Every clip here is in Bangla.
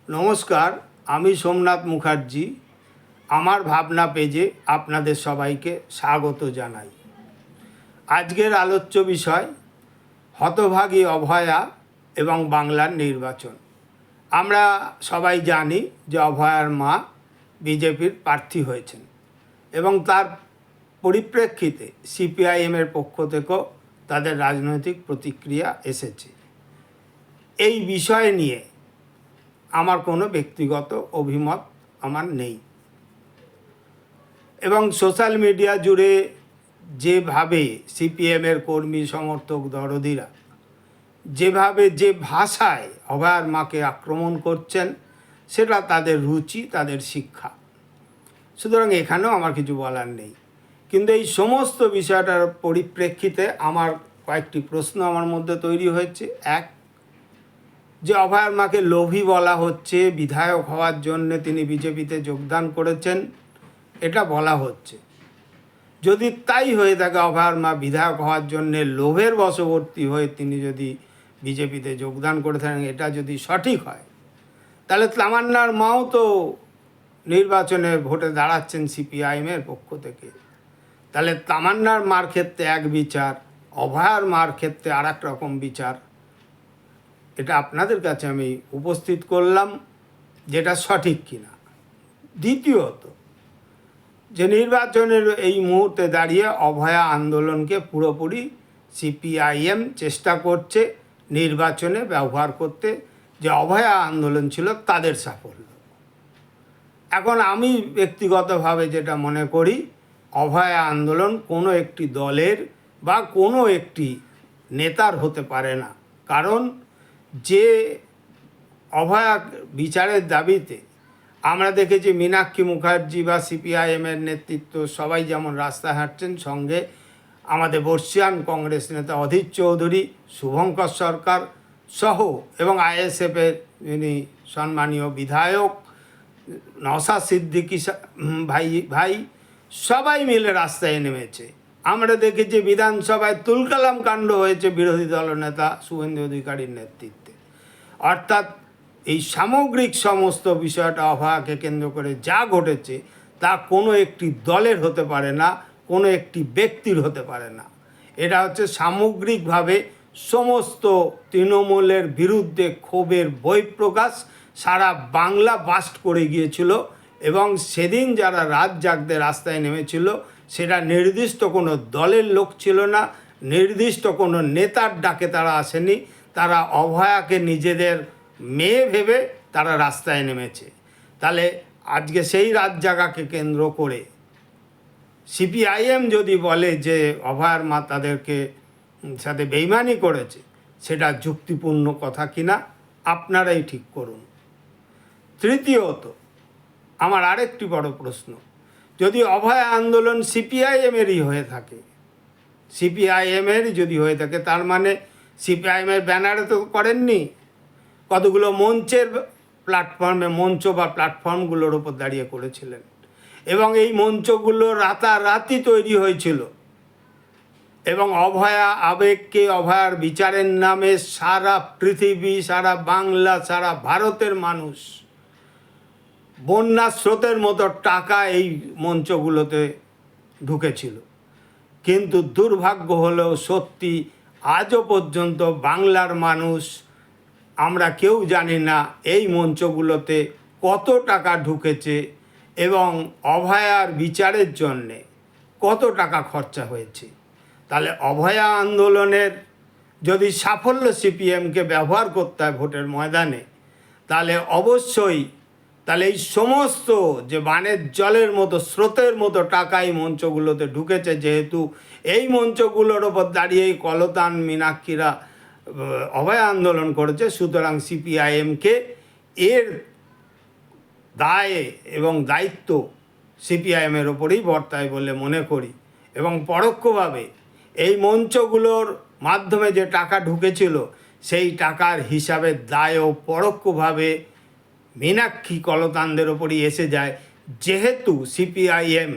নমস্কার, আমি সোমনাথ মুখার্জি। আমার ভাবনা পেজে আপনাদের সবাইকে স্বাগত জানাই। আজকের আলোচ্য বিষয় হতভাগী অভয়া এবং বাংলার নির্বাচন। আমরা সবাই জানি যে অভয়ার মা বিজেপির প্রার্থী হয়েছেন এবং তার পরিপ্রেক্ষিতে সিপিআইএমের পক্ষ থেকেও তাদের রাজনৈতিক প্রতিক্রিয়া এসেছে। এই বিষয় নিয়ে আমার কোনো ব্যক্তিগত অভিমত আমার নেই এবং সোশ্যাল মিডিয়া জুড়ে যেভাবে সিপিএমের কর্মী সমর্থক দরদিরা যেভাবে যে ভাষায় অভয়ার মাকে আক্রমণ করছেন সেটা তাদের রুচি, তাদের শিক্ষা। সুতরাং এখানেও আমার কিছু বলার নেই, কিন্তু এই সমস্ত বিষয়টার পরিপ্রেক্ষিতে আমার কয়েকটি প্রশ্ন আমার মধ্যে তৈরি হয়েছে। এক, যে অভয়ার মাকে লোভী বলা হচ্ছে, বিধায়ক হওয়ার জন্যে তিনি বিজেপিতে যোগদান করেছেন এটা বলা হচ্ছে। যদি তাই হয়ে থাকে, অভয়ার মা বিধায়ক হওয়ার জন্যে লোভের বশবর্তী হয়ে তিনি যদি বিজেপিতে যোগদান করে থাকেন, এটা যদি সঠিক হয়, তাহলে তামান্নার মাও তো নির্বাচনে ভোটে দাঁড়াচ্ছেন সিপিআইএমের পক্ষ থেকে। তাহলে তামান্নার মার ক্ষেত্রে এক বিচার, অভয়ার মার ক্ষেত্রে আর এক রকম বিচার। এটা আপনাদের কাছে আমি উপস্থিত করলাম, যেটা সঠিক কিনা। দ্বিতীয়ত, যে নির্বাচনের এই মুহূর্তে দাঁড়িয়ে অভয়া আন্দোলনকে পুরোপুরি সিপিআইএম চেষ্টা করছে নির্বাচনে ব্যবহার করতে, যে অভয়া আন্দোলন ছিল তাদের সাফল্য। এখন আমি ব্যক্তিগতভাবে যেটা মনে করি, অভয়া আন্দোলন কোনো একটি দলের বা কোনো একটি নেতার হতে পারে না। কারণ যে অভয়া বিচারের দাবিতে আমরা দেখেছি মীনাক্ষী মুখার্জি বা সিপিআইএমের নেতৃত্ব সবাই যেমন রাস্তায় হাঁটছেন, সঙ্গে আমাদের বর্ষিয়ান কংগ্রেস নেতা অধীর চৌধুরী, শুভঙ্কর সরকার সহ এবং আইএসএফের যিনি সম্মানীয় বিধায়ক নওশাদ সিদ্দিকী ভাই সবাই মিলে রাস্তায় নেমেছে। আমরা দেখেছি বিধানসভায় তুলকালাম কাণ্ড হয়েছে বিরোধী দলনেতা শুভেন্দু অধিকারীর নেতৃত্বে। অর্থাৎ এই সামগ্রিক সমস্ত বিষয়টা অভয়াকে কেন্দ্র করে যা ঘটেছে তা কোনো একটি দলের হতে পারে না, কোনো একটি ব্যক্তির হতে পারে না। এটা হচ্ছে সামগ্রিকভাবে সমস্ত তৃণমূলের বিরুদ্ধে ক্ষোভের বহিঃপ্রকাশ। সারা বাংলা বাস্ট করে গিয়েছিল এবং সেদিন যারা রাত জাগতে রাস্তায় নেমেছিল সেটা নির্দিষ্ট কোনো দলের লোক ছিল না, নির্দিষ্ট কোনো নেতার ডাকে তারা আসেনি। তারা অভয়াকে নিজেদের মেয়ে ভেবে তারা রাস্তায় নেমেছে। তাহলে আজকে সেই রাত জাগাকে কেন্দ্র করে সিপিআইএম যদি বলে যে অভয়ার মা তাদেরকে সাথে বেইমানি করেছে, সেটা যুক্তিপূর্ণ কথা কিনা আপনারাই ঠিক করুন। তৃতীয়ত, আমার আরেকটি বড় প্রশ্ন, যদি অভয়া আন্দোলন সিপিআইএমেরই হয়ে থাকে, সিপিআইএমেরই যদি হয়ে থাকে, তার মানে সিপিআইএমের ব্যানারে তো করেননি, কতগুলো মঞ্চের প্ল্যাটফর্মে, মঞ্চ বা প্ল্যাটফর্মগুলোর ওপর দাঁড়িয়ে করেছিলেন এবং এই মঞ্চগুলো রাতারাতি তৈরি হয়েছিল এবং অভয়া আবেগকে, অভয়ার বিচারের নামে সারা পৃথিবী, সারা বাংলা, সারা ভারতের মানুষ বন্যা স্রোতের মতো টাকা এই মঞ্চগুলোতে ঢুকেছিল। কিন্তু দুর্ভাগ্য হলেও সত্যি, আজও পর্যন্ত বাংলার মানুষ আমরা কেউ জানি না এই মঞ্চগুলোতে কত টাকা ঢুকেছে এবং অভয়ার বিচারের জন্যে কত টাকা খরচা হয়েছে। তাহলে অভয়া আন্দোলনের যদি সাফল্য সিপিএমকে ব্যবহার করতে হয় ভোটের ময়দানে, তাহলে অবশ্যই তাহলে এই সমস্ত যে বানের জলের মতো, স্রোতের মতো টাকা এই মঞ্চগুলোতে ঢুকেছে, যেহেতু এই মঞ্চগুলোর ওপর দাঁড়িয়ে কলতান মীনাক্ষীরা অভয়া আন্দোলন করেছে, সুতরাং সিপিআইএমকে এর দায় এবং দায়িত্ব সিপিআইএমের ওপরেই বর্তায় বলে মনে করি। এবং পরোক্ষভাবে এই মঞ্চগুলোর মাধ্যমে যে টাকা ঢুকেছিল সেই টাকার হিসাবের দায়ও পরোক্ষভাবে মীনাক্ষী কলতানদের ওপরই এসে যায়, যেহেতু সিপিআইএম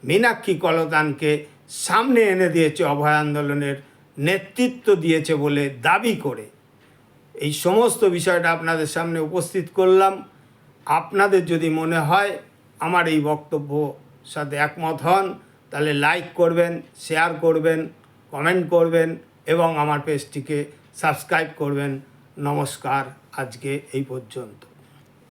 মীনাক্ষী কলতানকে সামনে এনে দিয়েছে, অভয় আন্দোলনের নেতৃত্ব দিয়েছে বলে দাবি করে। এই সমস্ত বিষয়টা আপনাদের সামনে উপস্থিত করলাম। আপনাদের যদি মনে হয় আমার এই বক্তব্য সাথে একমত হন, তাহলে লাইক করবেন, শেয়ার করবেন, কমেন্ট করবেন এবং আমার পেজটিকে সাবস্ক্রাইব করবেন। নমস্কার, আজকে এই পর্যন্ত।